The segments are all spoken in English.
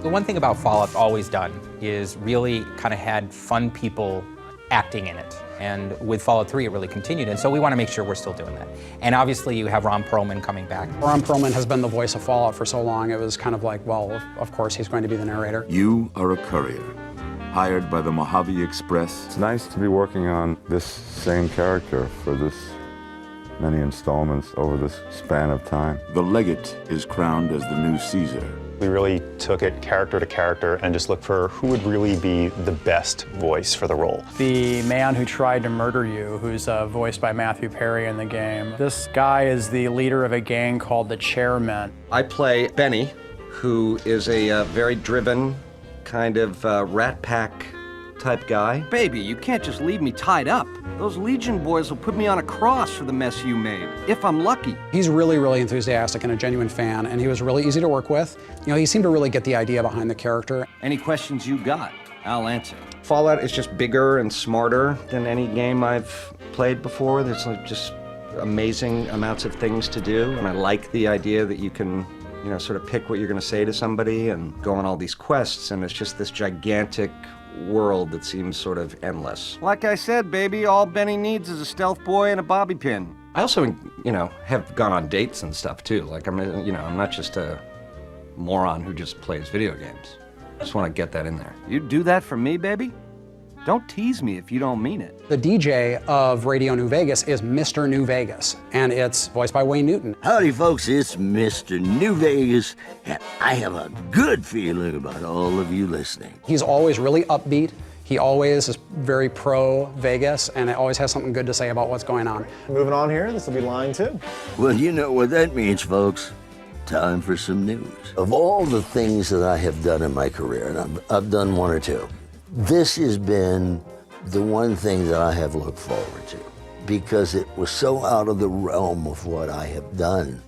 The one thing about Fallout's always done is really kind of had fun people acting in it. And with Fallout 3, it really continued, and so we want to make sure we're still doing that. And obviously, you have Ron Perlman coming back. Ron Perlman has been the voice of Fallout for so long, it was kind of like, well, of course he's going to be the narrator. You are a courier, hired by the Mojave Express. It's nice to be working on this same character for this many installments over this span of time. The legate is crowned as the new Caesar. We really took it character to character and just looked for who would really be the best voice for the role. The man who tried to murder you, who's voiced by Matthew Perry in the game. This guy is the leader of a gang called the Chairmen. I play Benny, who is a very driven, kind of Rat Pack type guy. Baby, you can't just leave me tied up. Those Legion boys will put me on a cross for the mess you made, if I'm lucky. He's really, really enthusiastic and a genuine fan, and he was really easy to work with. You know, he seemed to really get the idea behind the character. Any questions you got, I'll answer. Fallout is just bigger and smarter than any game I've played before. There's like just amazing amounts of things to do, and I like the idea that you can, you know, sort of pick what you're going to say to somebody and go on all these quests, and it's just this gigantic world that seems sort of endless. Like I said, baby, all Benny needs is a stealth boy and a bobby pin. I also, you know, have gone on dates and stuff too. Like I'm not just a moron who just plays video games. I just want to get that in there. You'd do that for me, baby? Don't tease me if you don't mean it. The DJ of Radio New Vegas is Mr. New Vegas, and it's voiced by Wayne Newton. Howdy, folks, it's Mr. New Vegas, and I have a good feeling about all of you listening. He's always really upbeat. He always is very pro-Vegas, and always has something good to say about what's going on. Moving on here, this will be line 2. Well, you know what that means, folks. Time for some news. Of all the things that I have done in my career, and I've done one or two, this has been the one thing that I have looked forward to, because it was so out of the realm of what I have done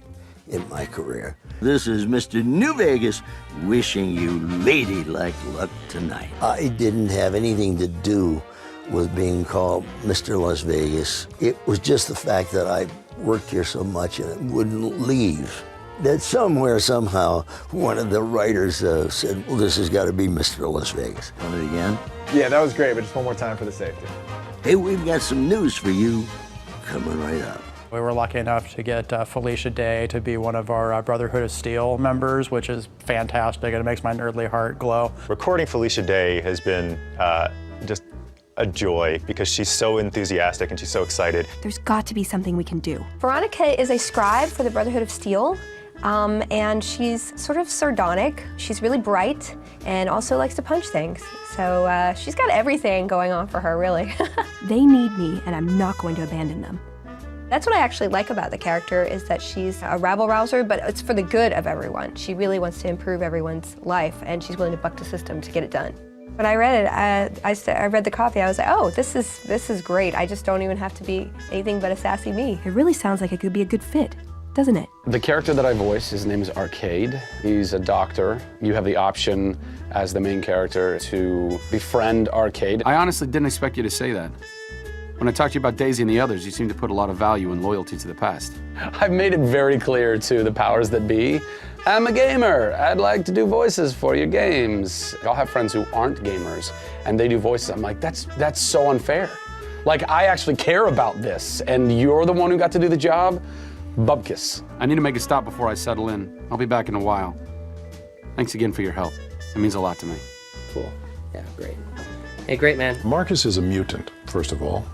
in my career. This is Mr. New Vegas wishing you ladylike luck tonight. I didn't have anything to do with being called Mr. Las Vegas. It was just the fact that I worked here so much and it wouldn't leave. That somewhere, somehow, one of the writers said, well, this has got to be Mr. Las Vegas. Want it again? Yeah, that was great, but just one more time for the safety. Hey, we've got some news for you coming right up. We were lucky enough to get Felicia Day to be one of our Brotherhood of Steel members, which is fantastic, and it makes my nerdly heart glow. Recording Felicia Day has been just a joy because she's so enthusiastic and she's so excited. There's got to be something we can do. Veronica is a scribe for the Brotherhood of Steel, and she's sort of sardonic. She's really bright and also likes to punch things. So she's got everything going on for her, really. They need me, and I'm not going to abandon them. That's what I actually like about the character, is that she's a rabble-rouser, but it's for the good of everyone. She really wants to improve everyone's life, and she's willing to buck the system to get it done. When I read it, I read the copy, I was like, oh, this is great. I just don't even have to be anything but a sassy me. It really sounds like it could be a good fit, doesn't it? The character that I voice, his name is Arcade. He's a doctor. You have the option as the main character to befriend Arcade. I honestly didn't expect you to say that. When I talked to you about Daisy and the others, you seem to put a lot of value and loyalty to the past. I've made it very clear to the powers that be, I'm a gamer. I'd like to do voices for your games. I'll have friends who aren't gamers, and they do voices. I'm like, that's so unfair. Like, I actually care about this, and you're the one who got to do the job? Bubkiss. I need to make a stop before I settle in. I'll be back in a while. Thanks again for your help. It means a lot to me. Cool. Yeah, great. Hey, great, man. Marcus is a mutant, first of all.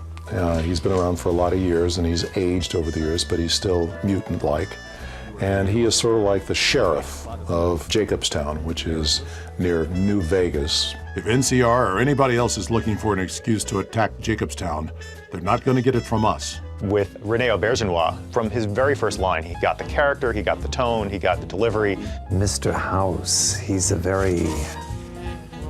He's been around for a lot of years, and he's aged over the years, but he's still mutant-like. And he is sort of like the sheriff of Jacobstown, which is near New Vegas. If NCR or anybody else is looking for an excuse to attack Jacobstown, they're not going to get it from us. With Rene Auberjonois, from his very first line, he got the character, he got the tone, he got the delivery. Mr. House, he's a very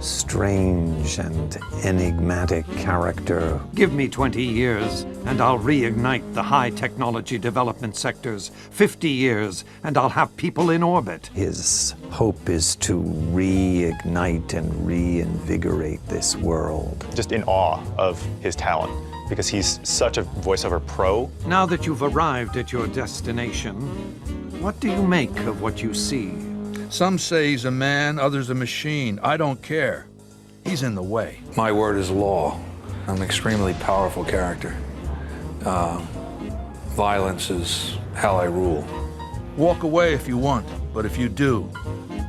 strange and enigmatic character. Give me 20 years, and I'll reignite the high technology development sectors. 50 years, and I'll have people in orbit. His hope is to reignite and reinvigorate this world. Just in awe of his talent, because he's such a voiceover pro. Now that you've arrived at your destination, what do you make of what you see? Some say he's a man, others a machine. I don't care. He's in the way. My word is law. I'm an extremely powerful character. Violence is how I rule. Walk away if you want, but if you do,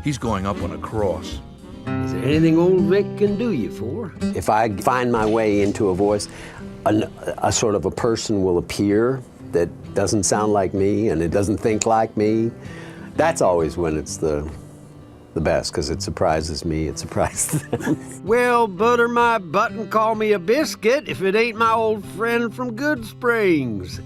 he's going up on a cross. Is there anything old Vic can do you for? If I find my way into a voice, a sort of a person will appear that doesn't sound like me and it doesn't think like me. That's always when it's the best, because it surprises me, it surprises them. Well, butter my butt and call me a biscuit if it ain't my old friend from Good Springs.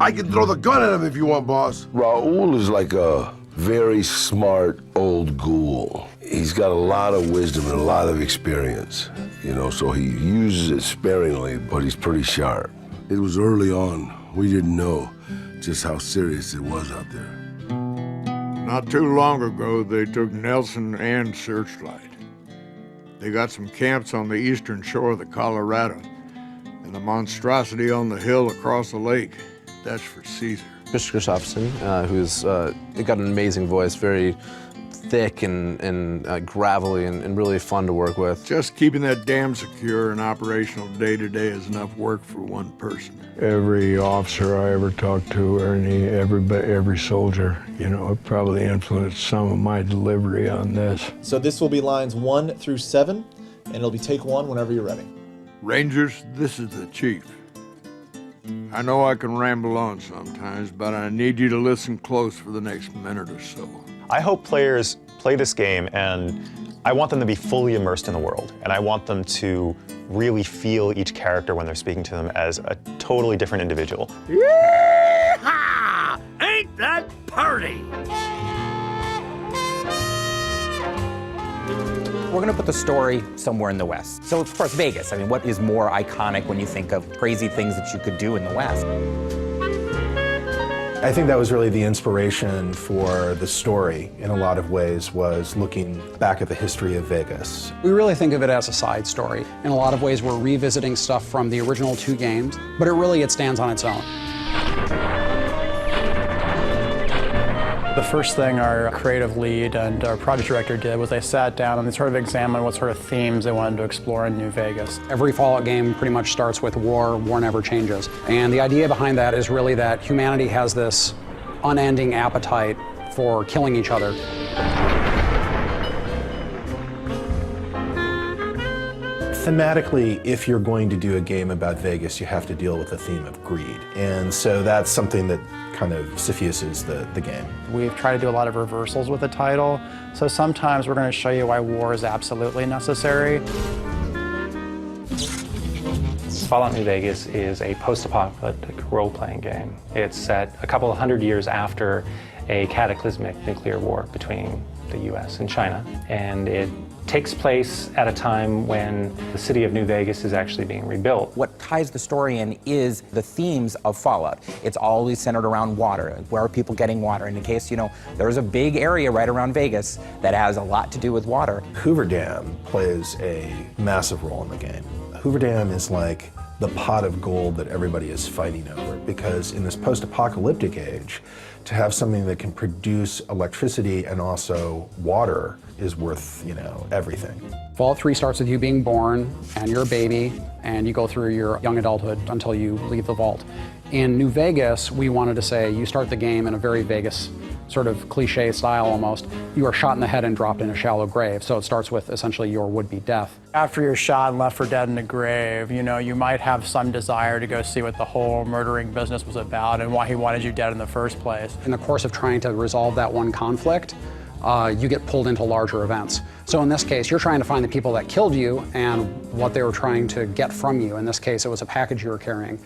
I can throw the gun at him if you want, boss. Raul is like a very smart old ghoul. He's got a lot of wisdom and a lot of experience, you know, so he uses it sparingly, but he's pretty sharp. It was early on. We didn't know just how serious it was out there. Not too long ago, they took Nelson and Searchlight. They got some camps on the eastern shore of the Colorado, and the monstrosity on the hill across the lake, that's for Caesar. Mr. Gustafsson, who's got an amazing voice, very thick and gravelly and really fun to work with. Just keeping that dam secure and operational day to day is enough work for one person. Every officer I ever talked to, or every soldier, you know, it probably influenced some of my delivery on this. So this will be lines 1 through 7, and it'll be take 1 whenever you're ready. Rangers, this is the chief. I know I can ramble on sometimes, but I need you to listen close for the next minute or so. I hope players play this game, and I want them to be fully immersed in the world, and I want them to really feel each character when they're speaking to them as a totally different individual. Yee-haw! Ain't that party? We're gonna put the story somewhere in the West. So of course, Vegas. I mean, what is more iconic when you think of crazy things that you could do in the West? I think that was really the inspiration for the story in a lot of ways, was looking back at the history of Vegas. We really think of it as a side story. In a lot of ways, we're revisiting stuff from the original 2 games, but it stands on its own. The first thing our creative lead and our project director did was they sat down and they sort of examined what sort of themes they wanted to explore in New Vegas. Every Fallout game pretty much starts with war. War never changes. And the idea behind that is really that humanity has this unending appetite for killing each other. Thematically, if you're going to do a game about Vegas, you have to deal with the theme of greed. And so that's something that kind of suffuses the game. We've tried to do a lot of reversals with the title, so sometimes we're going to show you why war is absolutely necessary. Fallout New Vegas is a post-apocalyptic role-playing game. It's set a couple of hundred years after a cataclysmic nuclear war between the US and China, and it takes place at a time when the city of New Vegas is actually being rebuilt. What ties the story in is the themes of Fallout. It's always centered around water. Where are people getting water? And in case you know, there's a big area right around Vegas that has a lot to do with water. Hoover Dam plays a massive role in the game. Hoover Dam is like the pot of gold that everybody is fighting over, because in this post-apocalyptic age, to have something that can produce electricity and also water is worth, you know, everything. Fallout 3 starts with you being born, and you're a baby, and you go through your young adulthood until you leave the vault. In New Vegas, we wanted to say you start the game in a very Vegas sort of cliche style almost. You are shot in the head and dropped in a shallow grave, so it starts with essentially your would-be death. After you're shot and left for dead in a grave, you know, you might have some desire to go see what the whole murdering business was about and why he wanted you dead in the first place. In the course of trying to resolve that one conflict, you get pulled into larger events. So in this case, you're trying to find the people that killed you and what they were trying to get from you. In this case, it was a package you were carrying.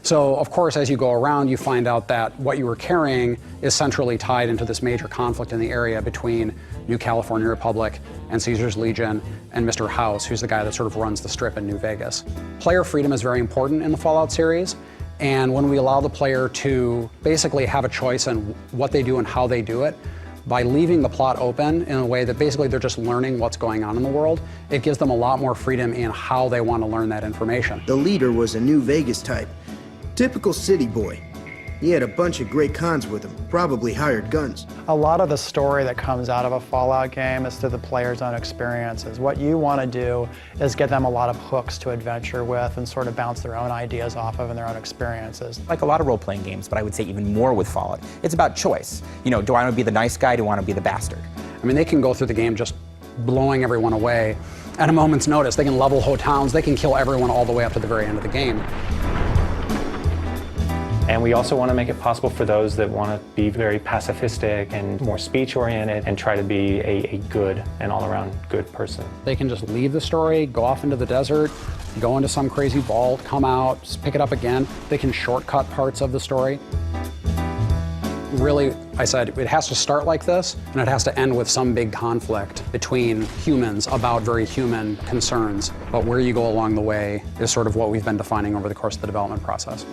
So, of course, as you go around, you find out that what you were carrying is centrally tied into this major conflict in the area between New California Republic and Caesar's Legion and Mr. House, who's the guy that sort of runs the strip in New Vegas. Player freedom is very important in the Fallout series, and when we allow the player to basically have a choice in what they do and how they do it, by leaving the plot open in a way that basically they're just learning what's going on in the world, it gives them a lot more freedom in how they want to learn that information. The leader was a New Vegas type. Typical city boy. He had a bunch of great cons with him, probably hired guns. A lot of the story that comes out of a Fallout game is through the player's own experiences. What you want to do is get them a lot of hooks to adventure with and sort of bounce their own ideas off of and their own experiences. Like a lot of role-playing games, but I would say even more with Fallout, it's about choice. You know, do I want to be the nice guy? Do I want to be the bastard? I mean, they can go through the game just blowing everyone away at a moment's notice. They can level whole towns. They can kill everyone all the way up to the very end of the game. And we also want to make it possible for those that want to be very pacifistic and more speech-oriented and try to be a good and all-around good person. They can just leave the story, go off into the desert, go into some crazy vault, come out, just pick it up again. They can shortcut parts of the story. Really, I said, it has to start like this, and it has to end with some big conflict between humans about very human concerns. But where you go along the way is sort of what we've been defining over the course of the development process.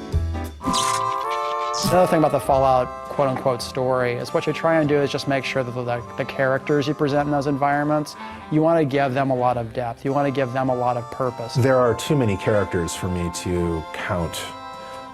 Another thing about the Fallout quote-unquote story is what you try and do is just make sure that the characters you present in those environments, you want to give them a lot of depth. You want to give them a lot of purpose. There are too many characters for me to count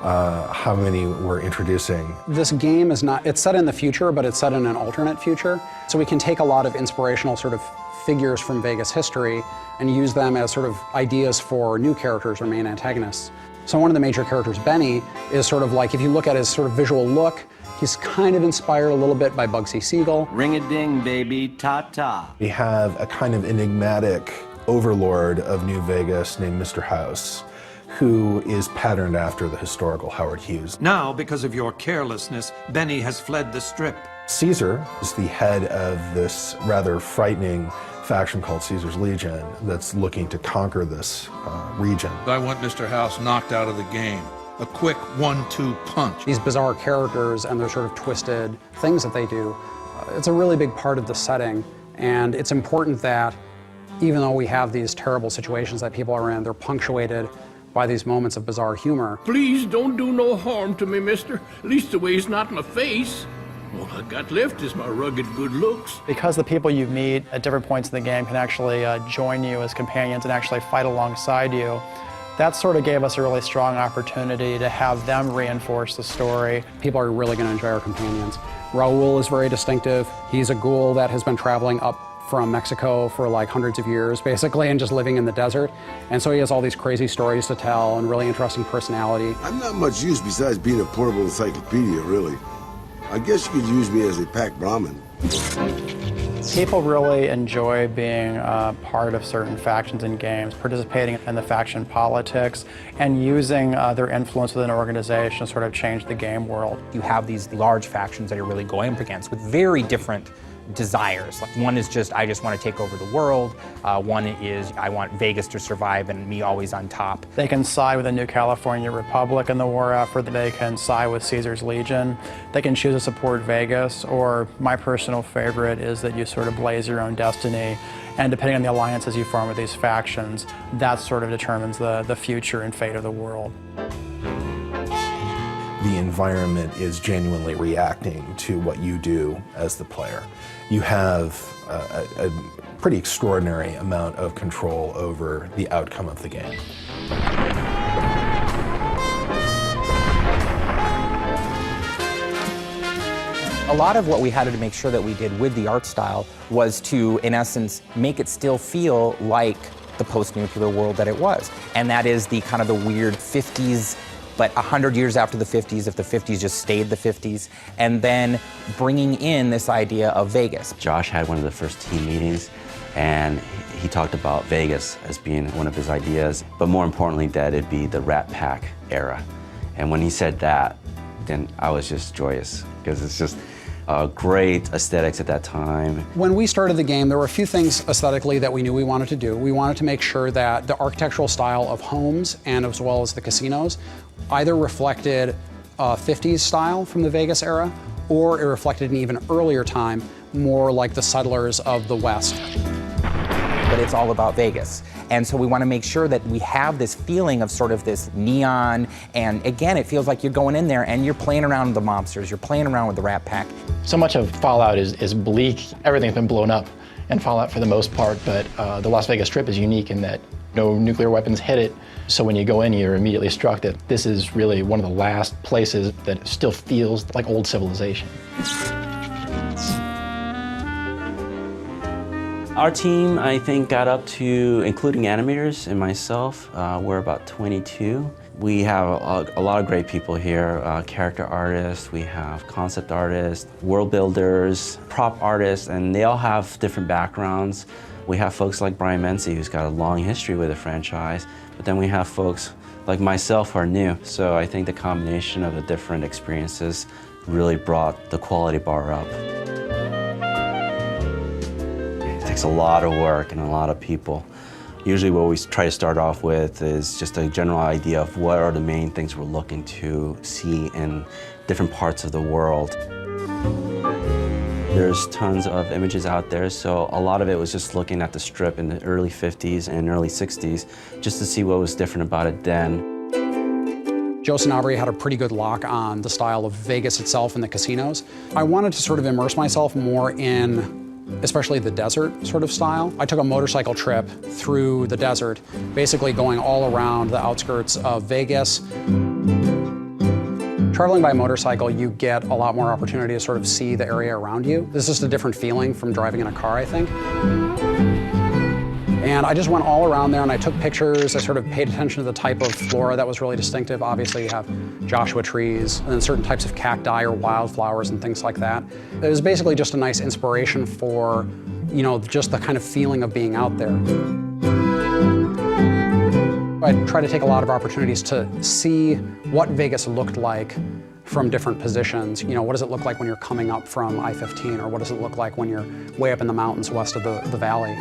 how many we're introducing. This game is not, it's set in the future, but it's set in an alternate future. So we can take a lot of inspirational sort of figures from Vegas history and use them as sort of ideas for new characters or main antagonists. So one of the major characters, Benny, is sort of like, if you look at his sort of visual look, he's kind of inspired a little bit by Bugsy Siegel. Ring-a-ding, baby, ta-ta. We have a kind of enigmatic overlord of New Vegas named Mr. House, who is patterned after the historical Howard Hughes. Now, because of your carelessness, Benny has fled the Strip. Caesar is the head of this rather frightening faction called Caesar's Legion that's looking to conquer this region. I want Mr. House knocked out of the game. A quick 1-2 punch. These bizarre characters and their sort of twisted things that they do, it's a really big part of the setting. And it's important that even though we have these terrible situations that people are in, they're punctuated by these moments of bizarre humor. Please don't do no harm to me, mister. At least the way it's not my face. All I got left is my rugged good looks. Because the people you meet at different points in the game can actually join you as companions and actually fight alongside you, that sort of gave us a really strong opportunity to have them reinforce the story. People are really going to enjoy our companions. Raul is very distinctive. He's a ghoul that has been traveling up from Mexico for like hundreds of years, basically, and just living in the desert. And so he has all these crazy stories to tell and really interesting personality. I'm not much use besides being a portable encyclopedia, really. I guess you could use me as a packed Brahmin. People really enjoy being part of certain factions in games, participating in the faction politics, and using their influence within an organization to sort of change the game world. You have these large factions that you're really going up against with very different desires. Like one is just, I just want to take over the world. One is, I want Vegas to survive and me always on top. They can side with the New California Republic in the war effort. They can side with Caesar's Legion. They can choose to support Vegas, or my personal favorite is that you sort of blaze your own destiny, and depending on the alliances you form with these factions, that sort of determines the future and fate of the world. The environment is genuinely reacting to what you do as the player. You have a pretty extraordinary amount of control over the outcome of the game. A lot of what we had to make sure that we did with the art style was to, in essence, make it still feel like the post-nuclear world that it was. And that is the kind of the weird 50s, but 100 years after the 50s, if the 50s just stayed the 50s, and then bringing in this idea of Vegas. Josh had one of the first team meetings, and he talked about Vegas as being one of his ideas, but more importantly, that it'd be the Rat Pack era. And when he said that, then I was just joyous, because it's just great aesthetics at that time. When we started the game, there were a few things aesthetically that we knew we wanted to do. We wanted to make sure that the architectural style of homes, and as well as the casinos, either reflected 50s style from the Vegas era, or it reflected an even earlier time, more like the settlers of the West. But it's all about Vegas. And so we want to make sure that we have this feeling of sort of this neon, and again, it feels like you're going in there and you're playing around with the mobsters, you're playing around with the Rat Pack. So much of Fallout is bleak. Everything's been blown up in Fallout for the most part, but the Las Vegas Strip is unique in that No nuclear weapons hit it, so when you go in, you're immediately struck that this is really one of the last places that still feels like old civilization. Our team, I think, got up to, including animators and myself, we're about 22. We have a lot of great people here, character artists, we have concept artists, world builders, prop artists, and they all have different backgrounds. We have folks like Brian Mency, who's got a long history with the franchise, but then we have folks like myself who are new. So I think the combination of the different experiences really brought the quality bar up. It takes a lot of work and a lot of people. Usually what we try to start off with is just a general idea of what are the main things we're looking to see in different parts of the world. There's tons of images out there, so a lot of it was just looking at the strip in the early 50s and early 60s just to see what was different about it then. Joe Sanabria had a pretty good lock on the style of Vegas itself and the casinos. I wanted to sort of immerse myself more in especially the desert sort of style. I took a motorcycle trip through the desert, basically going all around the outskirts of Vegas. Traveling by motorcycle, you get a lot more opportunity to sort of see the area around you. This is just a different feeling from driving in a car, I think. And I just went all around there and I took pictures. I sort of paid attention to the type of flora that was really distinctive. Obviously you have Joshua trees and then certain types of cacti or wildflowers and things like that. It was basically just a nice inspiration for, you know, just the kind of feeling of being out there. I try to take a lot of opportunities to see what Vegas looked like from different positions. You know, what does it look like when you're coming up from I-15, or what does it look like when you're way up in the mountains west of the valley?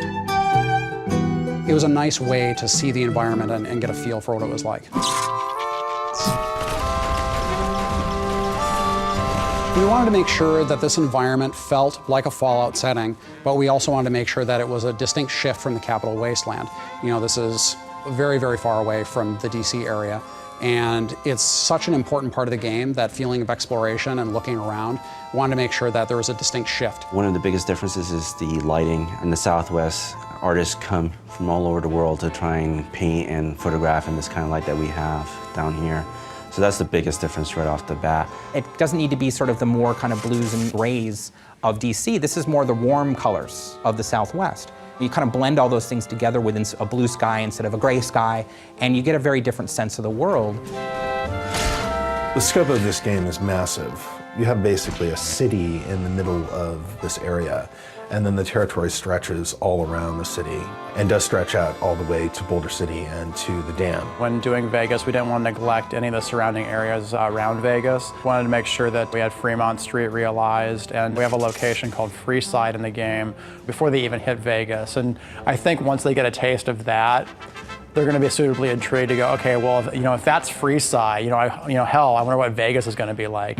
It was a nice way to see the environment and get a feel for what it was like. We wanted to make sure that this environment felt like a Fallout setting, but we also wanted to make sure that it was a distinct shift from the Capital Wasteland. You know, this is very, very far away from the DC area, and it's such an important part of the game, that feeling of exploration and looking around. We wanted to make sure that there was a distinct shift. One of the biggest differences is the lighting in the Southwest. Artists come from all over the world to try and paint and photograph in this kind of light that we have down here. So that's the biggest difference right off the bat. It doesn't need to be sort of the more kind of blues and grays of DC. This is more the warm colors of the Southwest. You kind of blend all those things together within a blue sky instead of a gray sky, and you get a very different sense of the world. The scope of this game is massive. You have basically a city in the middle of this area, and then the territory stretches all around the city and does stretch out all the way to Boulder City and to the dam. When doing Vegas, we didn't want to neglect any of the surrounding areas around Vegas. We wanted to make sure that we had Fremont Street realized, and we have a location called Freeside in the game before they even hit Vegas. And I think once they get a taste of that, they're going to be suitably intrigued to go, okay, well, if that's Freeside, hell, I wonder what Vegas is going to be like.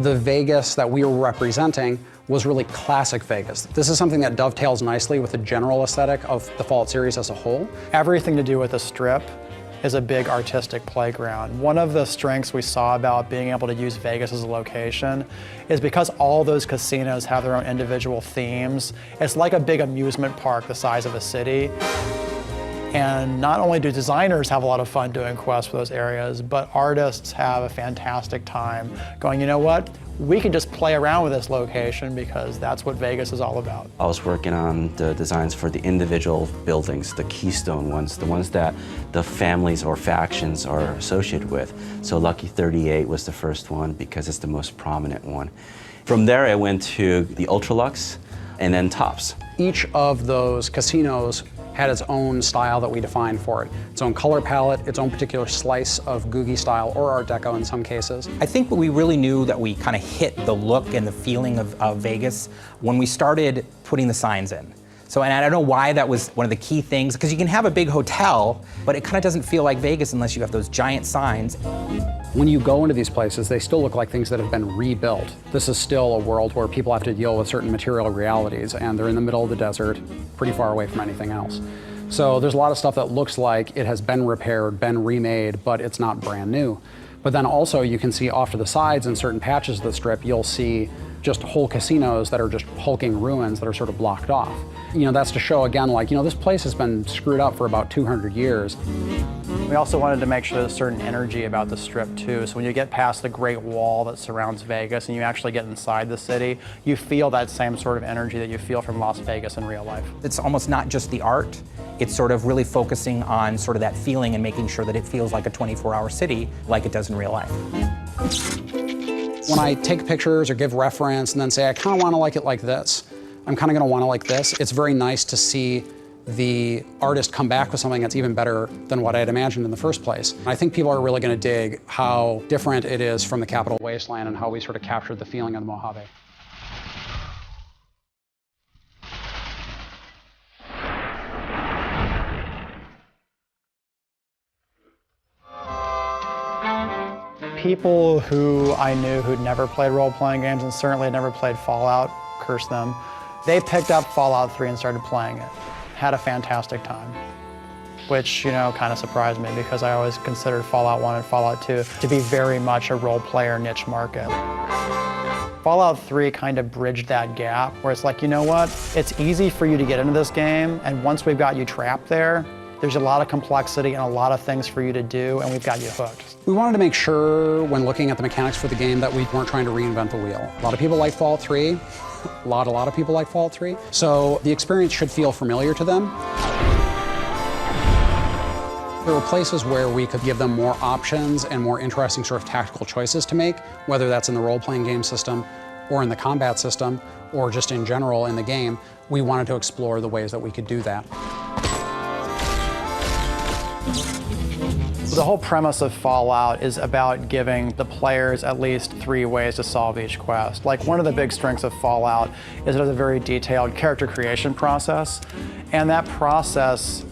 The Vegas that we were representing was really classic Vegas. This is something that dovetails nicely with the general aesthetic of the Fallout series as a whole. Everything to do with the Strip is a big artistic playground. One of the strengths we saw about being able to use Vegas as a location is because all those casinos have their own individual themes. It's like a big amusement park the size of a city. And not only do designers have a lot of fun doing quests for those areas, but artists have a fantastic time going, you know what? We can just play around with this location because that's what Vegas is all about. I was working on the designs for the individual buildings, the keystone ones, the ones that the families or factions are associated with. So Lucky 38 was the first one because it's the most prominent one. From there, I went to the Ultralux and then Tops. Each of those casinos had its own style that we defined for it. Its own color palette, its own particular slice of Googie style or Art Deco in some cases. I think we really knew that we kind of hit the look and the feeling of Vegas when we started putting the signs in. So, and I don't know why that was one of the key things, because you can have a big hotel, but it kind of doesn't feel like Vegas unless you have those giant signs. When you go into these places, they still look like things that have been rebuilt. This is still a world where people have to deal with certain material realities, and they're in the middle of the desert, pretty far away from anything else. So there's a lot of stuff that looks like it has been repaired, been remade, but it's not brand new. But then also you can see off to the sides in certain patches of the Strip, you'll see just whole casinos that are just hulking ruins that are sort of blocked off. That's to show again, like, this place has been screwed up for about 200 years. We also wanted to make sure there's a certain energy about the Strip too. So when you get past the Great Wall that surrounds Vegas and you actually get inside the city, you feel that same sort of energy that you feel from Las Vegas in real life. It's almost not just the art, it's sort of really focusing on sort of that feeling and making sure that it feels like a 24-hour city like it does in real life. When I take pictures or give reference and then say, I kind of want to like it like this, I'm kind of going to want to like this, it's very nice to see the artist come back with something that's even better than what I had imagined in the first place. And I think people are really going to dig how different it is from the Capital Wasteland and how we sort of captured the feeling of the Mojave. People who I knew who'd never played role-playing games and certainly had never played Fallout, curse them, they picked up Fallout 3 and started playing it. Had a fantastic time, which, kind of surprised me because I always considered Fallout 1 and Fallout 2 to be very much a role-player niche market. Fallout 3 kind of bridged that gap where it's like, you know what? It's easy for you to get into this game, and once we've got you trapped there, there's a lot of complexity and a lot of things for you to do, and we've got you hooked. We wanted to make sure, when looking at the mechanics for the game, that we weren't trying to reinvent the wheel. A lot of people like Fallout 3. A lot of people like Fallout 3. So the experience should feel familiar to them. There were places where we could give them more options and more interesting sort of tactical choices to make, whether that's in the role-playing game system or in the combat system or just in general in the game. We wanted to explore the ways that we could do that. The whole premise of Fallout is about giving the players at least 3 ways to solve each quest. Like, one of the big strengths of Fallout is it has a very detailed character creation process, and that process,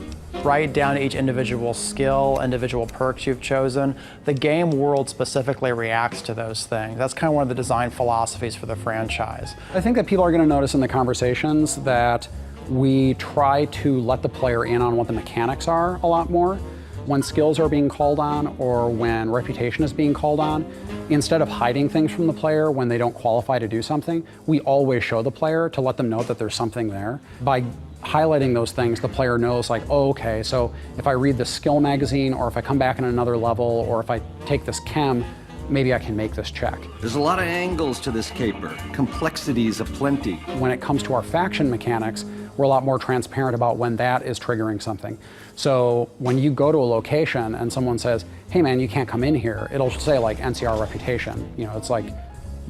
right down to each individual skill, individual perks you've chosen, the game world specifically reacts to those things. That's kind of one of the design philosophies for the franchise. I think that people are going to notice in the conversations that we try to let the player in on what the mechanics are a lot more. When skills are being called on or when reputation is being called on, instead of hiding things from the player when they don't qualify to do something, we always show the player to let them know that there's something there. By highlighting those things, the player knows, like, oh, okay, so if I read the skill magazine or if I come back in another level or if I take this chem, maybe I can make this check. There's a lot of angles to this caper, complexities aplenty. When it comes to our faction mechanics, we're a lot more transparent about when that is triggering something. So when you go to a location and someone says, hey man, you can't come in here, it'll say like NCR reputation. It's like,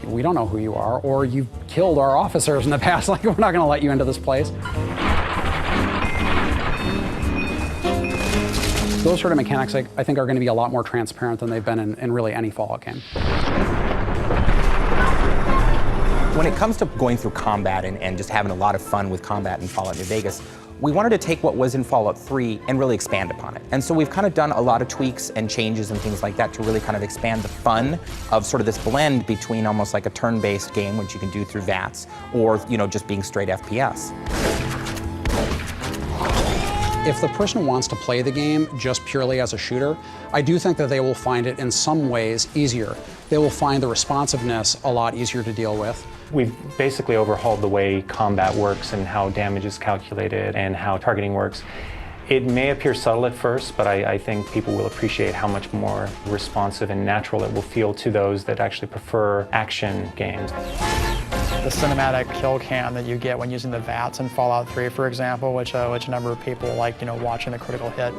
we don't know who you are, or you've killed our officers in the past, like we're not gonna let you into this place. Those sort of mechanics, I think, are gonna be a lot more transparent than they've been in really any Fallout game. When it comes to going through combat and just having a lot of fun with combat in Fallout New Vegas, we wanted to take what was in Fallout 3 and really expand upon it. And so we've kind of done a lot of tweaks and changes and things like that to really kind of expand the fun of sort of this blend between almost like a turn-based game, which you can do through VATS, or just being straight FPS. If the person wants to play the game just purely as a shooter, I do think that they will find it in some ways easier. They will find the responsiveness a lot easier to deal with. We've basically overhauled the way combat works and how damage is calculated and how targeting works. It may appear subtle at first, but I think people will appreciate how much more responsive and natural it will feel to those that actually prefer action games. The cinematic kill cam that you get when using the VATS in Fallout 3, for example, which a number of people like, watching the critical hit.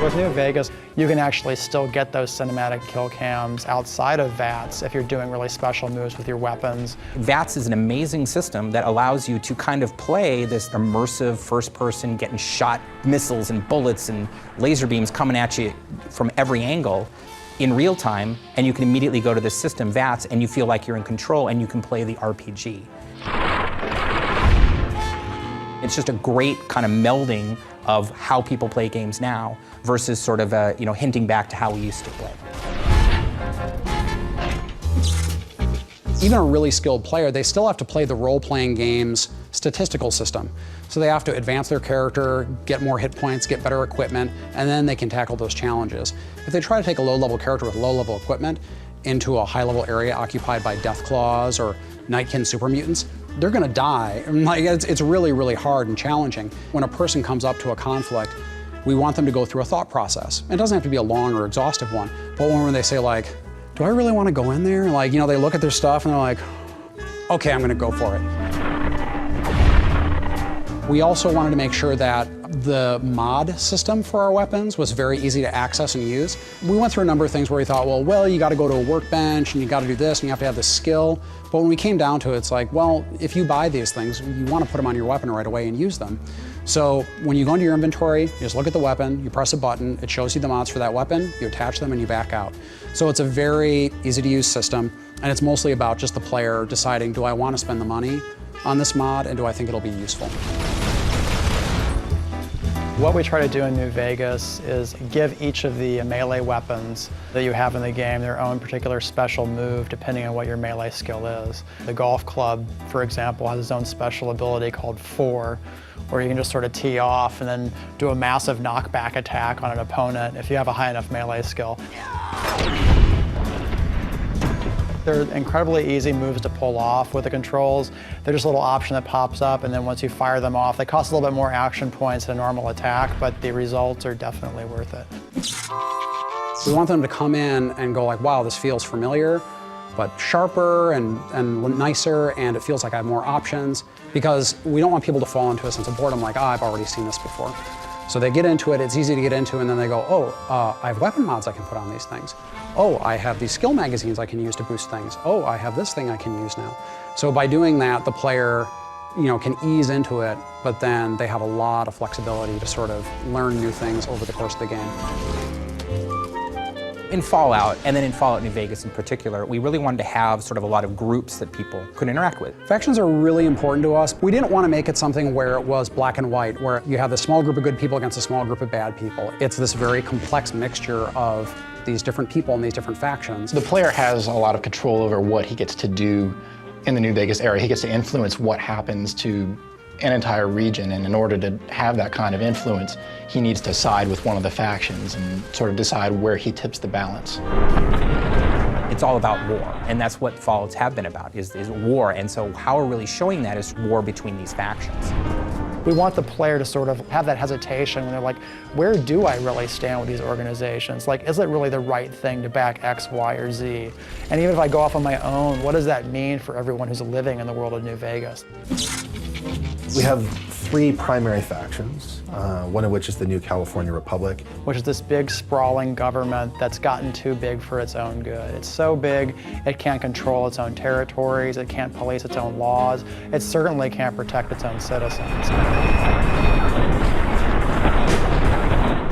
With New Vegas, you can actually still get those cinematic kill cams outside of VATS if you're doing really special moves with your weapons. VATS is an amazing system that allows you to kind of play this immersive first person, getting shot missiles and bullets and laser beams coming at you from every angle in real time, and you can immediately go to this system, VATS, and you feel like you're in control and you can play the RPG. It's just a great kind of melding of how people play games now versus sort of hinting back to how we used to play. Even a really skilled player, they still have to play the role-playing game's statistical system. So they have to advance their character, get more hit points, get better equipment, and then they can tackle those challenges. If they try to take a low-level character with low-level equipment into a high-level area occupied by Deathclaws or Nightkin super mutants, they're gonna die. Like, it's really, really hard and challenging. When a person comes up to a conflict, we want them to go through a thought process. It doesn't have to be a long or exhaustive one, but when they say like, do I really want to go in there? Like, you know, they look at their stuff and they're like, okay, I'm gonna go for it. We also wanted to make sure that the mod system for our weapons was very easy to access and use. We went through a number of things where we thought, well, you gotta go to a workbench and you gotta do this and you have to have this skill. But when we came down to it, it's like, well, if you buy these things, you wanna put them on your weapon right away and use them. So when you go into your inventory, you just look at the weapon, you press a button, it shows you the mods for that weapon, you attach them and you back out. So it's a very easy to use system, and it's mostly about just the player deciding, do I wanna spend the money on this mod and do I think it'll be useful? What we try to do in New Vegas is give each of the melee weapons that you have in the game their own particular special move depending on what your melee skill is. The golf club, for example, has its own special ability called 4, where you can just sort of tee off and then do a massive knockback attack on an opponent if you have a high enough melee skill. They're incredibly easy moves to pull off with the controls. They're just a little option that pops up, and then once you fire them off, they cost a little bit more action points than a normal attack, but the results are definitely worth it. We want them to come in and go like, wow, this feels familiar, but sharper and nicer, and it feels like I have more options, because we don't want people to fall into a sense of boredom like, I've already seen this before. So they get into it, it's easy to get into, and then they go, oh, I have weapon mods I can put on these things. Oh, I have these skill magazines I can use to boost things. Oh, I have this thing I can use now. So by doing that, the player, can ease into it, but then they have a lot of flexibility to sort of learn new things over the course of the game. In Fallout, and then in Fallout New Vegas in particular, we really wanted to have sort of a lot of groups that people could interact with. Factions are really important to us. We didn't want to make it something where it was black and white, where you have this small group of good people against a small group of bad people. It's this very complex mixture of these different people and these different factions. The player has a lot of control over what he gets to do in the New Vegas area. He gets to influence what happens to an entire region, and in order to have that kind of influence, he needs to side with one of the factions and sort of decide where he tips the balance. It's all about war, and that's what Fallouts have been about, is war, and so how we're really showing that is war between these factions. We want the player to sort of have that hesitation when they're like, where do I really stand with these organizations? Like, is it really the right thing to back X, Y, or Z? And even if I go off on my own, what does that mean for everyone who's living in the world of New Vegas? We have 3 primary factions, one of which is the New California Republic. Which is this big, sprawling government that's gotten too big for its own good. It's so big, it can't control its own territories, it can't police its own laws, it certainly can't protect its own citizens.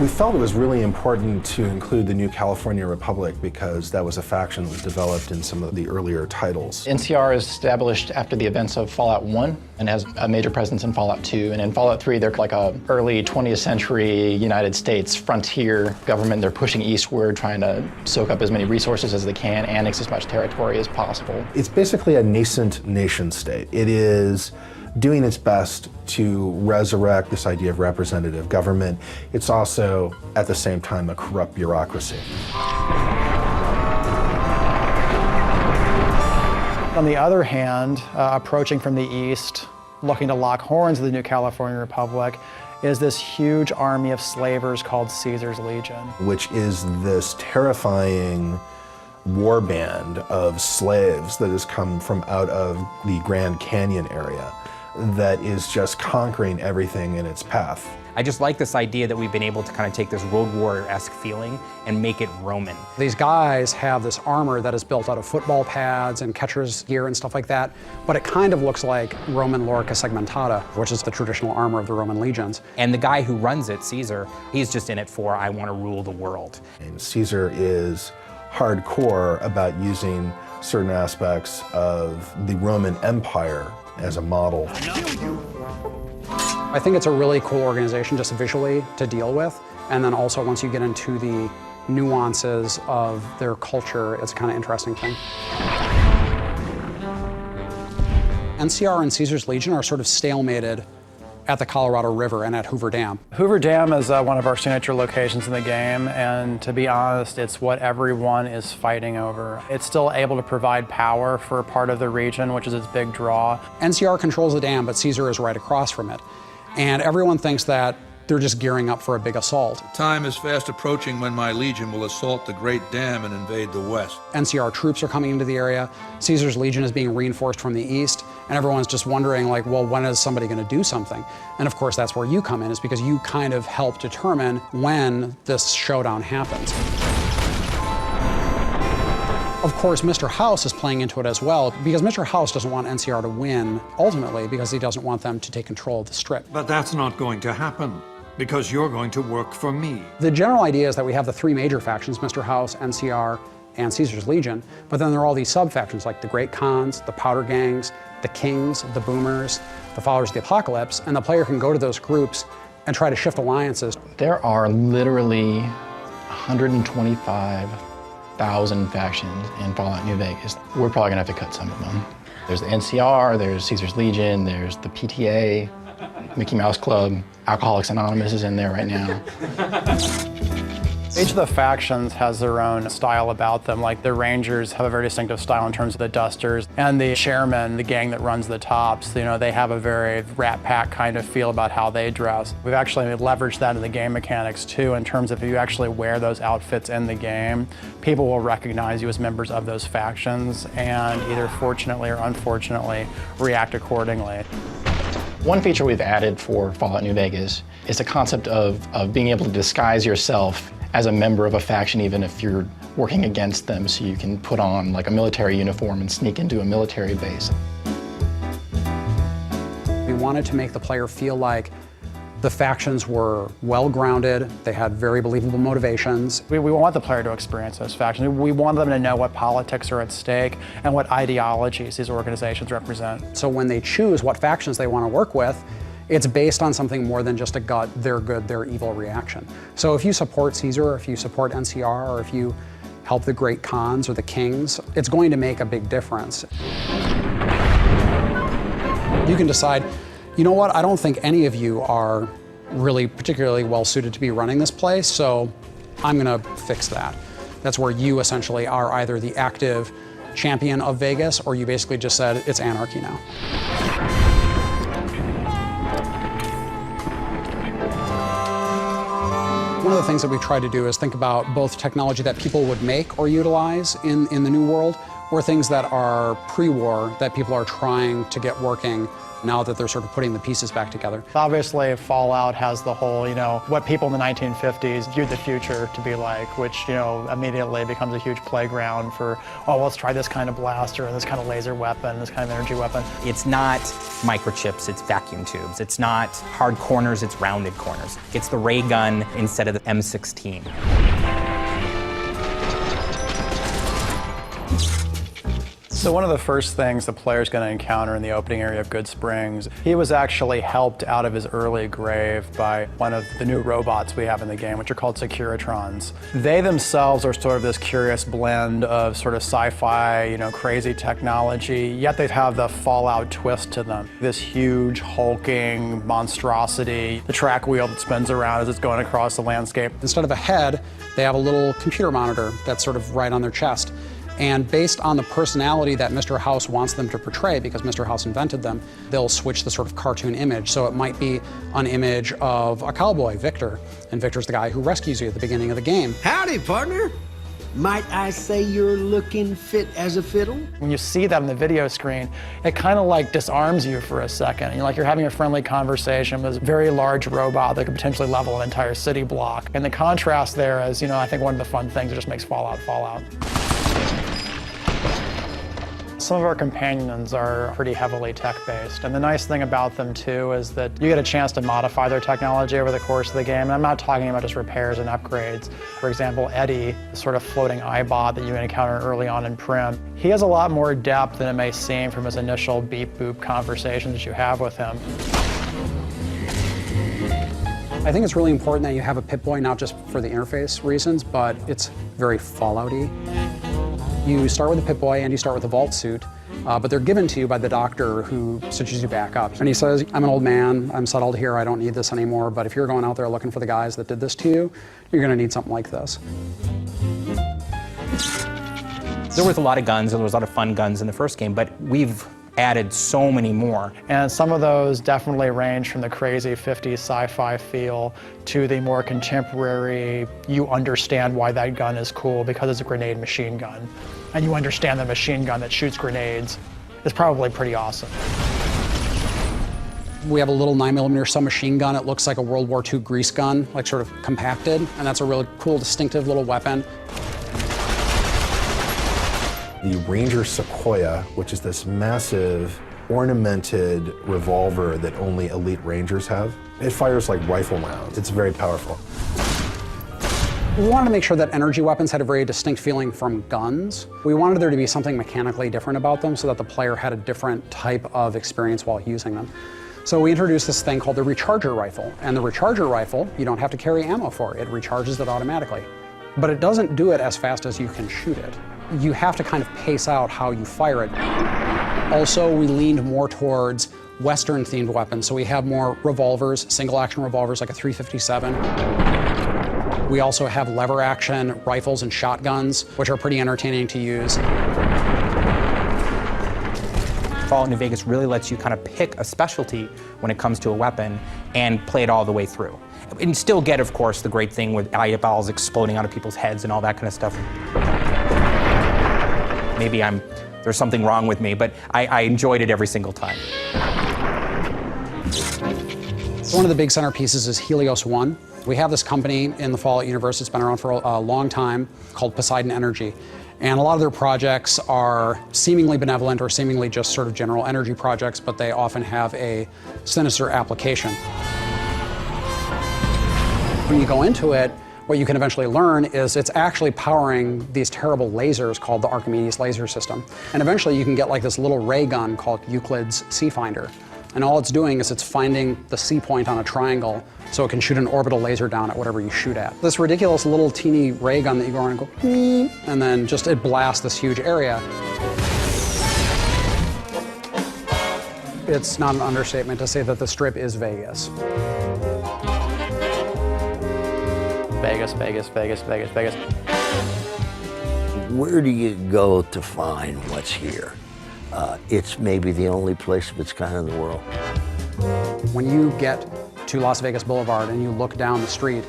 We felt it was really important to include the New California Republic because that was a faction that was developed in some of the earlier titles. NCR is established after the events of Fallout 1 and has a major presence in Fallout 2. And in Fallout 3, they're like a early 20th century United States frontier government. They're pushing eastward, trying to soak up as many resources as they can, annex as much territory as possible. It's basically a nascent nation state. It is doing its best to resurrect this idea of representative government. It's also, at the same time, a corrupt bureaucracy. On the other hand, approaching from the east, looking to lock horns of the New California Republic, is this huge army of slavers called Caesar's Legion. Which is this terrifying war band of slaves that has come from out of the Grand Canyon area that is just conquering everything in its path. I just like this idea that we've been able to kind of take this Road Warrior-esque feeling and make it Roman. These guys have this armor that is built out of football pads and catcher's gear and stuff like that, but it kind of looks like Roman lorica segmentata, which is the traditional armor of the Roman legions. And the guy who runs it, Caesar, he's just in it for, I want to rule the world. And Caesar is hardcore about using certain aspects of the Roman Empire as a model. I think it's a really cool organization just visually to deal with, and then also once you get into the nuances of their culture, it's a kind of interesting thing. NCR and Caesar's Legion are sort of stalemated at the Colorado River and at Hoover Dam. Hoover Dam is one of our signature locations in the game, and to be honest, it's what everyone is fighting over. It's still able to provide power for part of the region, which is its big draw. NCR controls the dam, but Caesar is right across from it. And everyone thinks that they're just gearing up for a big assault. Time is fast approaching when my legion will assault the Great Dam and invade the west. NCR troops are coming into the area. Caesar's legion is being reinforced from the east, and everyone's just wondering, like, well, when is somebody going to do something? And of course, that's where you come in, is because you kind of help determine when this showdown happens. Of course, Mr. House is playing into it as well, because Mr. House doesn't want NCR to win, ultimately, because he doesn't want them to take control of the Strip. But that's not going to happen, because you're going to work for me. The general idea is that we have the three major factions, Mr. House, NCR, and Caesar's Legion, but then there are all these sub-factions like the Great Khans, the Powder Gangs, the Kings, the Boomers, the Followers of the Apocalypse, and the player can go to those groups and try to shift alliances. There are literally 125,000 factions in Fallout New Vegas. We're probably gonna have to cut some of them. There's the NCR, there's Caesar's Legion, there's the PTA, Mickey Mouse Club, Alcoholics Anonymous is in there right now. Each of the factions has their own style about them. Like the Rangers have a very distinctive style in terms of the Dusters, and the Chairmen, the gang that runs the Tops, you know, they have a very Rat Pack kind of feel about how they dress. We've actually leveraged that in the game mechanics too, in terms of if you actually wear those outfits in the game, people will recognize you as members of those factions and either fortunately or unfortunately react accordingly. One feature we've added for Fallout New Vegas is the concept of being able to disguise yourself as a member of a faction, even if you're working against them, so you can put on like a military uniform and sneak into a military base. We wanted to make the player feel like the factions were well-grounded, they had very believable motivations. We want the player to experience those factions. We want them to know what politics are at stake and what ideologies these organizations represent. So when they choose what factions they want to work with, it's based on something more than just a gut, they're good, they're evil reaction. So if you support Caesar, or if you support NCR, or if you help the Great Khans or the Kings, it's going to make a big difference. You can decide, you know what, I don't think any of you are really particularly well suited to be running this place, so I'm gonna fix that. That's where you essentially are either the active champion of Vegas, or you basically just said, it's anarchy now. One of the things that we try to do is think about both technology that people would make or utilize in the new world, or things that are pre-war that people are trying to get working now that they're sort of putting the pieces back together. Obviously, Fallout has the whole, you know, what people in the 1950s viewed the future to be like, which, you know, immediately becomes a huge playground for, oh, let's try this kind of blaster, and this kind of laser weapon, this kind of energy weapon. It's not microchips, it's vacuum tubes. It's not hard corners, it's rounded corners. It's the ray gun instead of the M16. So one of the first things the player's going to encounter in the opening area of Goodsprings, he was actually helped out of his early grave by one of the new robots we have in the game, which are called Securitrons. They themselves are sort of this curious blend of sort of sci-fi, you know, crazy technology, yet they have the Fallout twist to them. This huge, hulking monstrosity, the track wheel that spins around as it's going across the landscape. Instead of a head, they have a little computer monitor that's sort of right on their chest. And based on the personality that Mr. House wants them to portray, because Mr. House invented them, they'll switch the sort of cartoon image. So it might be an image of a cowboy, Victor, and Victor's the guy who rescues you at the beginning of the game. Howdy, partner. Might I say you're looking fit as a fiddle? When you see that on the video screen, it kind of like disarms you for a second. You're like you're having a friendly conversation with this very large robot that could potentially level an entire city block. And the contrast there is, you know, I think one of the fun things that just makes Fallout Fallout. Some of our companions are pretty heavily tech-based, and the nice thing about them too is that you get a chance to modify their technology over the course of the game. And I'm not talking about just repairs and upgrades. For example, Eddie, the sort of floating iBot that you encounter early on in Prim, he has a lot more depth than it may seem from his initial beep-boop conversations you have with him. I think it's really important that you have a Pip-Boy, not just for the interface reasons, but it's very Fallout-y. You start with a Pip-Boy and you start with a vault suit, but they're given to you by the doctor who stitches you back up. And he says, I'm an old man, I'm settled here, I don't need this anymore, but if you're going out there looking for the guys that did this to you, you're gonna need something like this. There was a lot of guns, there was a lot of fun guns in the first game, but we've added so many more. And some of those definitely range from the crazy 50s sci-fi feel to the more contemporary, you understand why that gun is cool because it's a grenade machine gun. And you understand the machine gun that shoots grenades is probably pretty awesome. We have a little 9mm submachine gun. It looks like a World War II grease gun, like sort of compacted, and that's a really cool, distinctive little weapon. The Ranger Sequoia, which is this massive ornamented revolver that only elite Rangers have. It fires like rifle rounds. It's very powerful. We wanted to make sure that energy weapons had a very distinct feeling from guns. We wanted there to be something mechanically different about them so that the player had a different type of experience while using them. So we introduced this thing called the Recharger Rifle. And the Recharger Rifle, you don't have to carry ammo for. It recharges it automatically. But it doesn't do it as fast as you can shoot it. You have to kind of pace out how you fire it. Also, we leaned more towards Western-themed weapons, so we have more revolvers, single-action revolvers like a .357. We also have lever-action rifles and shotguns, which are pretty entertaining to use. Fallout New Vegas really lets you kind of pick a specialty when it comes to a weapon and play it all the way through. And still get, of course, the great thing with eyeballs exploding out of people's heads and all that kind of stuff. Maybe there's something wrong with me, but I enjoyed it every single time. So one of the big centerpieces is Helios One. We have this company in the Fallout universe that's been around for a long time called Poseidon Energy. And a lot of their projects are seemingly benevolent or seemingly just sort of general energy projects, but they often have a sinister application. When you go into it, what you can eventually learn is it's actually powering these terrible lasers called the Archimedes laser system. And eventually you can get like this little ray gun called Euclid's C-Finder. And all it's doing is it's finding the C point on a triangle so it can shoot an orbital laser down at whatever you shoot at. This ridiculous little teeny ray gun that you go around and go, beep, and then just it blasts this huge area. It's not an understatement to say that the Strip is Vegas. Vegas, Vegas, Vegas, Vegas, Vegas. Where do you go to find what's here? It's maybe the only place of its kind in the world. When you get to Las Vegas Boulevard and you look down the street,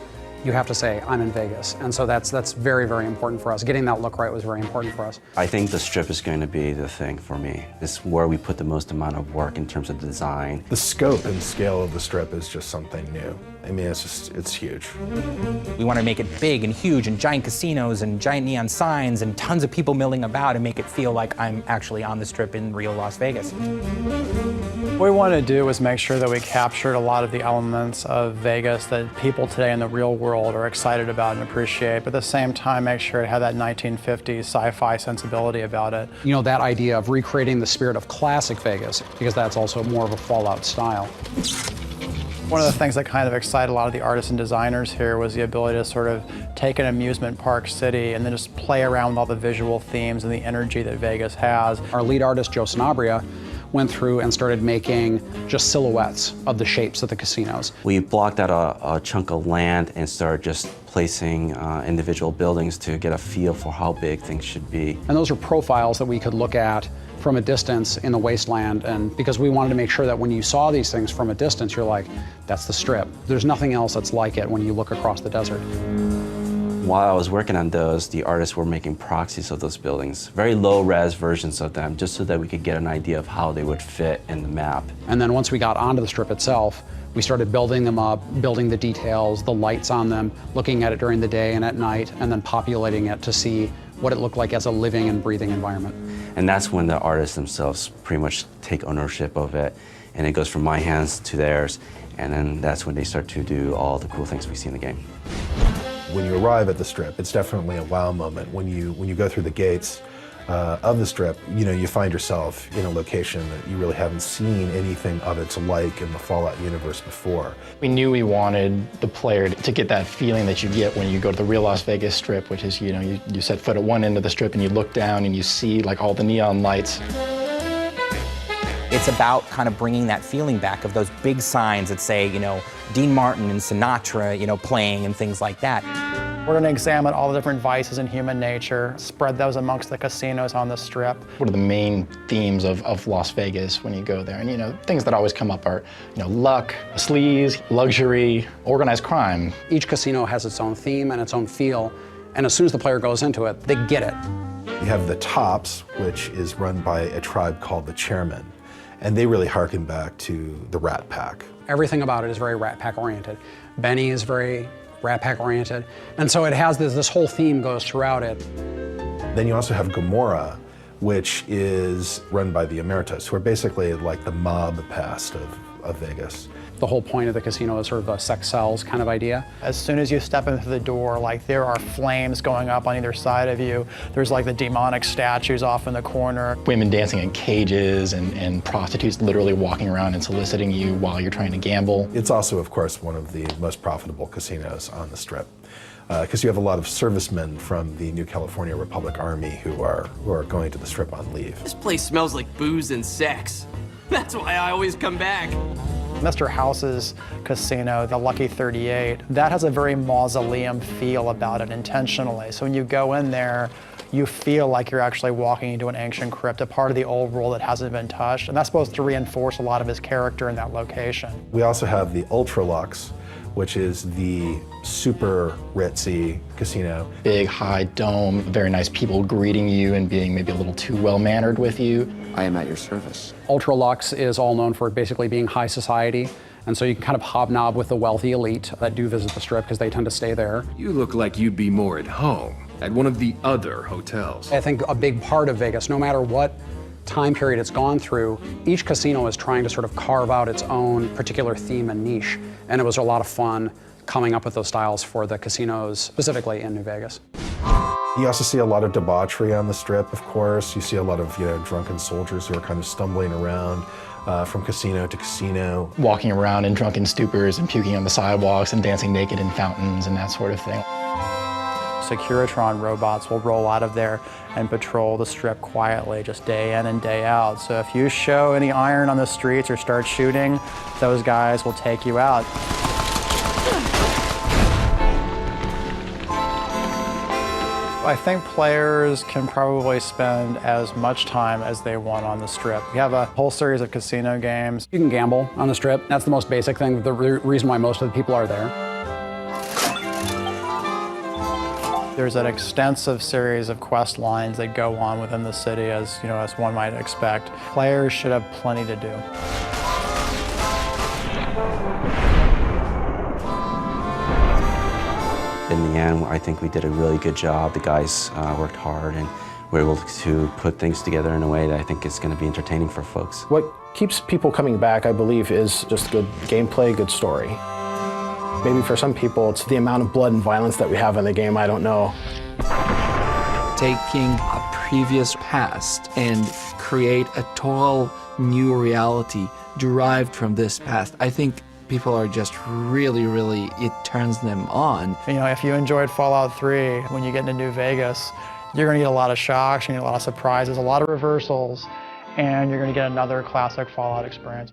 you have to say, I'm in Vegas. And so that's very, very important for us. Getting that look right was very important for us. I think the Strip is going to be the thing for me. It's where we put the most amount of work in terms of design. The scope and scale of the Strip is just something new. I mean, it's huge. We want to make it big and huge and giant casinos and giant neon signs and tons of people milling about and make it feel like I'm actually on the Strip in real Las Vegas. What we wanted to do was make sure that we captured a lot of the elements of Vegas that people today in the real world are excited about and appreciate, but at the same time make sure it had that 1950s sci-fi sensibility about it. You know, that idea of recreating the spirit of classic Vegas, because that's also more of a Fallout style. One of the things that kind of excited a lot of the artists and designers here was the ability to sort of take an amusement park city and then just play around with all the visual themes and the energy that Vegas has. Our lead artist, Joe Sanabria, went through and started making just silhouettes of the shapes of the casinos. We blocked out a chunk of land and started just placing individual buildings to get a feel for how big things should be. And those are profiles that we could look at from a distance in the wasteland, and because we wanted to make sure that when you saw these things from a distance, you're like, that's the Strip. There's nothing else that's like it when you look across the desert. While I was working on those, the artists were making proxies of those buildings, very low-res versions of them, just so that we could get an idea of how they would fit in the map. And then once we got onto the Strip itself, we started building them up, building the details, the lights on them, looking at it during the day and at night, and then populating it to see what it looked like as a living and breathing environment. And that's when the artists themselves pretty much take ownership of it, and it goes from my hands to theirs, and then that's when they start to do all the cool things we see in the game. When you arrive at the Strip, it's definitely a wow moment. When you go through the gates of the Strip, you know, you find yourself in a location that you really haven't seen anything of its like in the Fallout universe before. We knew we wanted the player to get that feeling that you get when you go to the real Las Vegas Strip, which is, you know, you set foot at one end of the Strip and you look down and you see like all the neon lights. It's about kind of bringing that feeling back of those big signs that say, you know, Dean Martin and Sinatra, you know, playing and things like that. We're going to examine all the different vices in human nature, spread those amongst the casinos on the Strip. What are the main themes of Las Vegas when you go there? And, you know, things that always come up are, you know, luck, sleaze, luxury, organized crime. Each casino has its own theme and its own feel, and as soon as the player goes into it, they get it. You have the Tops, which is run by a tribe called the Chairmen, and they really harken back to the Rat Pack. Everything about it is very Rat Pack oriented. Benny is very Rat Pack oriented, and so it has this whole theme goes throughout it. Then you also have Gomorrah, which is run by the Emeritus, who are basically like the mob past of Vegas. The whole point of the casino is sort of a sex sells kind of idea. As soon as you step into the door, like there are flames going up on either side of you. There's like the demonic statues off in the corner. Women dancing in cages and prostitutes literally walking around and soliciting you while you're trying to gamble. It's also, of course, one of the most profitable casinos on the Strip, because you have a lot of servicemen from the New California Republic Army who are going to the Strip on leave. This place smells like booze and sex. That's why I always come back. Mr. House's casino, the Lucky 38, that has a very mausoleum feel about it intentionally. So when you go in there, you feel like you're actually walking into an ancient crypt, a part of the old world that hasn't been touched. And that's supposed to reinforce a lot of his character in that location. We also have the Ultra Lux, which is the super ritzy casino. Big, high dome, very nice people greeting you and being maybe a little too well-mannered with you. I am at your service. Ultra Lux is all known for basically being high society, and so you can kind of hobnob with the wealthy elite that do visit the Strip because they tend to stay there. You look like you'd be more at home at one of the other hotels. I think a big part of Vegas, no matter what time period it's gone through, each casino is trying to sort of carve out its own particular theme and niche, and it was a lot of fun coming up with those styles for the casinos, specifically in New Vegas. You also see a lot of debauchery on the Strip, of course. You see a lot of, you know, drunken soldiers who are kind of stumbling around from casino to casino. Walking around in drunken stupors and puking on the sidewalks and dancing naked in fountains and that sort of thing. Securitron robots will roll out of there and patrol the Strip quietly, just day in and day out. So if you show any iron on the streets or start shooting, those guys will take you out. I think players can probably spend as much time as they want on the Strip. We have a whole series of casino games. You can gamble on the Strip. That's the most basic thing, the reason why most of the people are there. There's an extensive series of quest lines that go on within the city, as you know, as one might expect. Players should have plenty to do. In the end, I think we did a really good job. The guys worked hard and were able to put things together in a way that I think is going to be entertaining for folks. What keeps people coming back, I believe, is just good gameplay, good story. Maybe for some people, it's the amount of blood and violence that we have in the game, I don't know. Taking a previous past and create a total new reality derived from this past. I think people are just really, it turns them on. You know, if you enjoyed Fallout 3, when you get into New Vegas, you're going to get a lot of shocks, you're going to get a lot of surprises, a lot of reversals, and you're going to get another classic Fallout experience.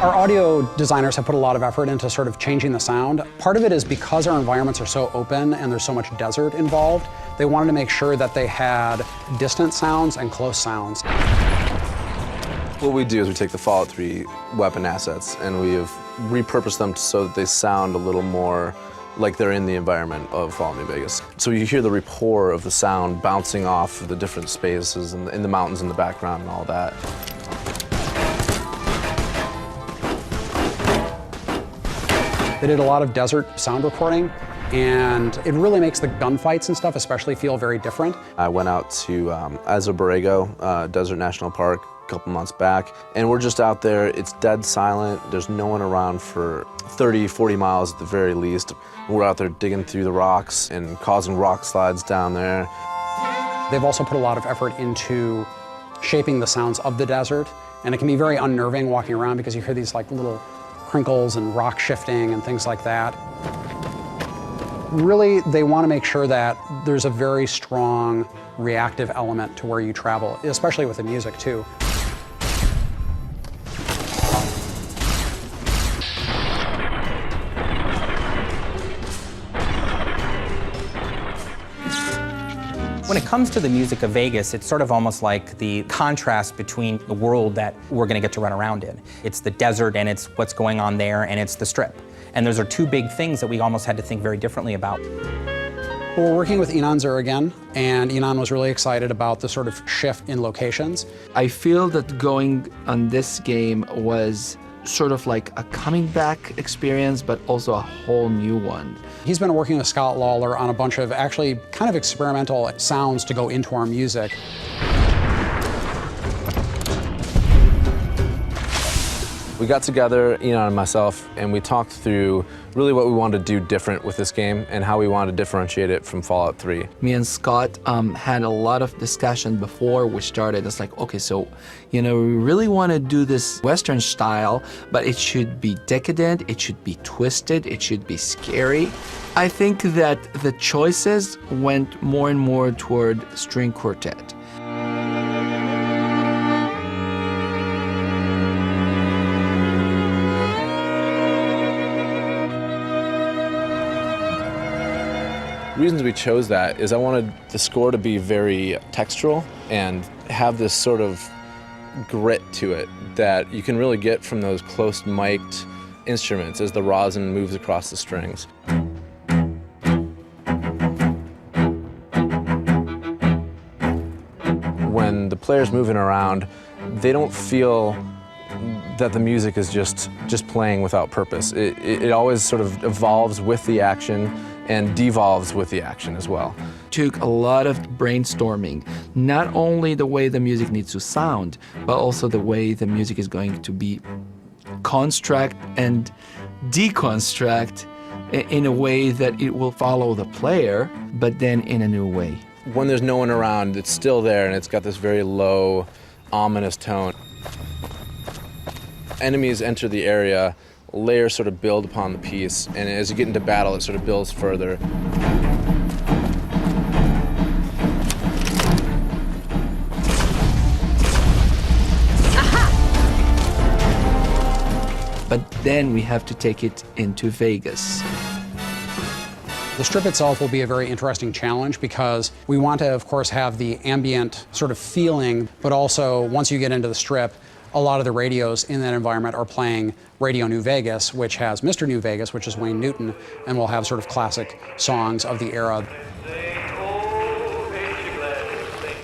Our audio designers have put a lot of effort into sort of changing the sound. Part of it is because our environments are so open and there's so much desert involved, they wanted to make sure that they had distant sounds and close sounds. What we do is we take the Fallout 3 weapon assets and we have repurposed them so that they sound a little more like they're in the environment of Fallout New Vegas. So you hear the rapport of the sound bouncing off of the different spaces and in the mountains in the background and all that. They did a lot of desert sound recording, and it really makes the gunfights and stuff especially feel very different. I went out to Azo Borrego Desert National Park a couple months back, and we're just out there. It's dead silent. There's no one around for 30, 40 miles at the very least. We're out there digging through the rocks and causing rock slides down there. They've also put a lot of effort into shaping the sounds of the desert, and it can be very unnerving walking around because you hear these like little crinkles and rock shifting and things like that. Really, they want to make sure that there's a very strong reactive element to where you travel, especially with the music too. When it comes to the music of Vegas, it's sort of almost like the contrast between the world that we're going to get to run around in. It's the desert, and it's what's going on there, and it's the Strip. And those are two big things that we almost had to think very differently about. Well, we're working with Ynon Zur again, and Ynon was really excited about the sort of shift in locations. I feel that going on this game was sort of like a coming back experience, but also a whole new one. He's been working with Scott Lawler on a bunch of actually kind of experimental sounds to go into our music. We got together, Ynon and myself, and we talked through really what we wanted to do different with this game and how we wanted to differentiate it from Fallout 3. Me and Scott had a lot of discussion before we started. It's like, okay, so, we really want to do this Western style, but it should be decadent, it should be twisted, it should be scary. I think that the choices went more and more toward string quartet. Reasons we chose that is I wanted the score to be very textural and have this sort of grit to it that you can really get from those close mic'd instruments as the rosin moves across the strings. When the player's moving around, they don't feel that the music is just playing without purpose. It always sort of evolves with the action and devolves with the action as well. Took a lot of brainstorming, not only the way the music needs to sound, but also the way the music is going to be construct and deconstruct in a way that it will follow the player, but then in a new way. When there's no one around, it's still there and it's got this very low, ominous tone. Enemies enter the area, layers sort of build upon the piece, and as you get into battle, it sort of builds further. But then we have to take it into Vegas. The Strip itself will be a very interesting challenge because we want to, of course, have the ambient sort of feeling, but also once you get into the Strip, a lot of the radios in that environment are playing Radio New Vegas, which has Mr. New Vegas, which is Wayne Newton, and we'll have sort of classic songs of the era.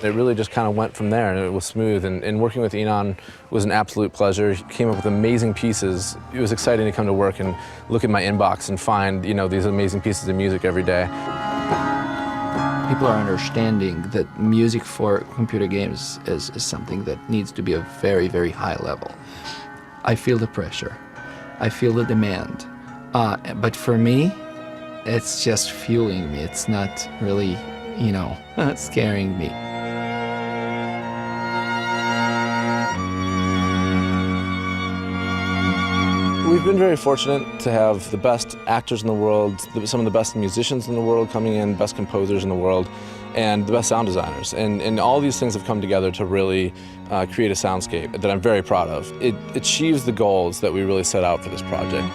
It really just kind of went from there, and it was smooth, and working with Ynon was an absolute pleasure. He came up with amazing pieces. It was exciting to come to work and look at my inbox and find, these amazing pieces of music every day. People are understanding that music for computer games is something that needs to be a very, very high level. I feel the pressure. I feel the demand. But for me, it's just fueling me. It's not really, scaring me. We've been very fortunate to have the best actors in the world, some of the best musicians in the world coming in, best composers in the world, and the best sound designers. And all these things have come together to really create a soundscape that I'm very proud of. It achieves the goals that we really set out for this project.